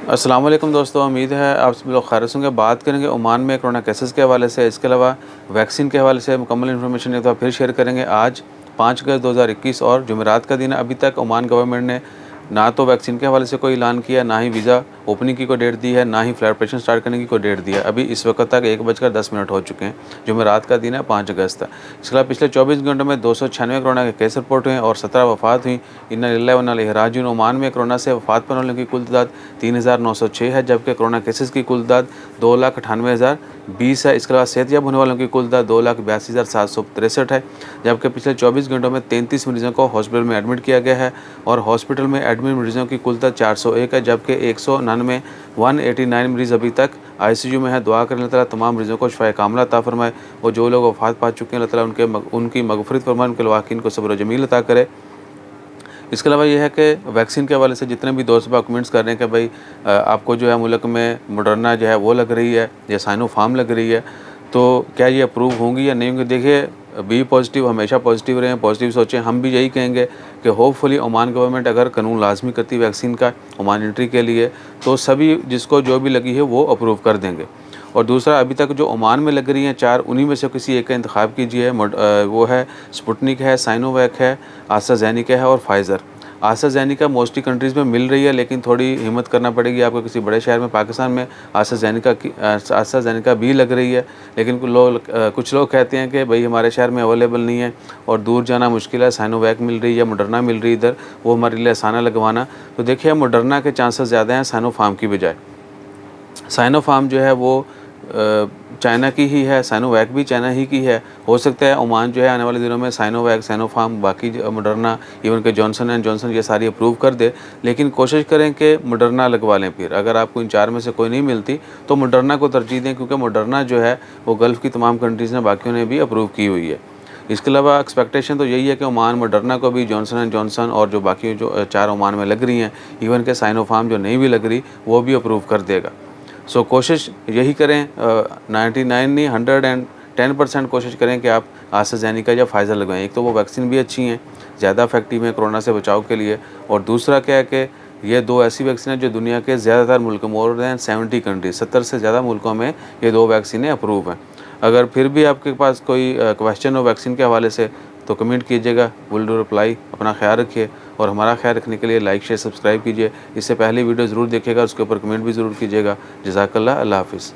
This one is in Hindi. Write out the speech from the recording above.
अस्सलाम वालेकुम दोस्तों, उम्मीद है आप सब लोग खैरियत होंगे। बात करेंगे ओमान में कोरोना केसेस के हवाले से, इसके अलावा वैक्सीन के हवाले से मुकम्मल इन्फॉर्मेशन एक बार फिर शेयर करेंगे। आज 5 अगस्त 2021 और जुमेरात का दिन है। अभी तक ओमान गवर्नमेंट ने ना तो वैक्सीन के हवाले से कोई ऐलान किया, ना ही वीज़ा ओपनिंग की कोई डेट दी है, ना ही फ्लाइट ऑपरेशन स्टार्ट करने की कोई डेट दी है। अभी इस वक्त तक 1:10 हो चुके हैं। जुमेरात का दिन है 5 अगस्त। इसके अलावा पिछले 24 घंटों में 296 कोरोना के केस रिपोर्ट हुए और 17 वफ़ात हुई। इन्ना लिल्लाहि व इन्ना इलैहि राजिऊन। ओमान में कोरोना से वफ़ात पाने वालों की कुल तादाद 3,906 है, जबकि कोरोना केसेस की कुल तादाद 2,98,020 है। इसके अलावा सेहतयाब होने वालों की कुल तादाद 2,82,763 है, जबकि पिछले 24 घंटों में 33 मरीजों को हॉस्पिटल में एडमिट किया गया है और हॉस्पिटल में एडमिट मरीजों की कुल तादाद 401 है, जबकि 189 मरीज़ अभी तक आईसीयू में है। दुआ करें अल्लाह ताला तमाम मरीज़ों को शिफाए कामिला अता फ़रमाए और जो लोग वफ़ात पा चुके हैं अल्लाह ताला उनकी मग़फ़िरत फ़रमाए, उनके लवाकिन को सब्र व जमील अता करे। इसके अलावा ये है कि वैक्सीन के हवाले से जितने भी दोस्त कमेंट्स कर रहे हैं कि भाई आपको जो है मुल्क में मॉडर्ना जो है वो लग रही है या साइनोफार्म लग रही है, तो क्या ये अप्रूव होंगी या नहीं होंगी। देखिए, बी पॉजिटिव, हमेशा पॉजिटिव रहें, पॉजिटिव सोचें। हम भी यही कहेंगे कि होपफुली ओमान गवर्नमेंट अगर कानून लाजमी करती वैक्सीन का ओमान एंट्री के लिए, तो सभी जिसको जो भी लगी है वो अप्रूव कर देंगे। और दूसरा, अभी तक जो ओमान में लग रही हैं 4, उन्हीं में से किसी एक का इंतखाब कीजिए। वो है स्पुतनिक है, साइनोवैक है, एस्ट्राज़ेनेका है और फाइज़र। एस्ट्राज़ेनेका मोस्टली कंट्रीज़ में मिल रही है, लेकिन थोड़ी हिम्मत करना पड़ेगी आपको। किसी बड़े शहर में पाकिस्तान में एस्ट्राज़ेनेका भी लग रही है, लेकिन कुछ लोग कहते हैं कि भाई हमारे शहर में अवेलेबल नहीं है और दूर जाना मुश्किल है, साइनोवैक मिल रही है, मॉडर्ना मिल रही है इधर, वो हमारे लिए आसान है लगवाना। तो देखिए, मॉडर्ना के चांसेस ज़्यादा हैं साइनोफार्म की बजाय। साइनोफार्म जो है वो चाइना की ही है, साइनोवैक भी चाइना ही की है। हो सकता है ओमान जो है आने वाले दिनों में साइनोवैक, साइनोफार्म, बाकी मॉडर्ना, इवन के जॉनसन एंड जॉनसन ये सारी अप्रूव कर दे, लेकिन कोशिश करें कि मॉडर्ना लगवा लें। फिर अगर आपको इन 4 में से कोई नहीं मिलती तो मॉडर्ना को तरजीह दें, क्योंकि मॉडर्ना जो है वो गल्फ़ की तमाम कंट्रीज़ ने, बाकियों ने भी अप्रूव की हुई है। इसके अलावा एक्सपेक्टेशन तो यही है कि ओमान मॉडर्ना को भी, जॉनसन एंड जॉनसन और जो बाकी जो 4 ओमान में लग रही हैं, इवन के साइनोफार्म जो नहीं भी लग रही, वो भी अप्रूव कर देगा। सो कोशिश यही करें, 99 नहीं 110% कोशिश करें कि आप एस्ट्राज़ेनेका या फाइज़र लगवाएं। एक तो वो वैक्सीन भी अच्छी हैं, ज़्यादा इफेक्टिव हैं कोरोना से बचाव के लिए, और दूसरा क्या है कि ये 2 ऐसी वैक्सीन हैं जो दुनिया के ज़्यादातर मुल्क, मोर दैन 70 कंट्री, 70 से ज़्यादा मुल्कों में ये 2 वैक्सीनें अप्रूव हैं। अगर फिर भी आपके पास कोई क्वेश्चन हो वैक्सीन के हवाले से तो कमेंट कीजिएगा, विल डू रिप्लाई। अपना ख्याल रखिए और हमारा ख्याल रखने के लिए लाइक, शेयर, सब्सक्राइब कीजिए। इससे पहले वीडियो ज़रूर देखिएगा, उसके ऊपर कमेंट भी ज़रूर कीजिएगा। जज़ाकल्लाह, अल्लाह हाफ़िज़।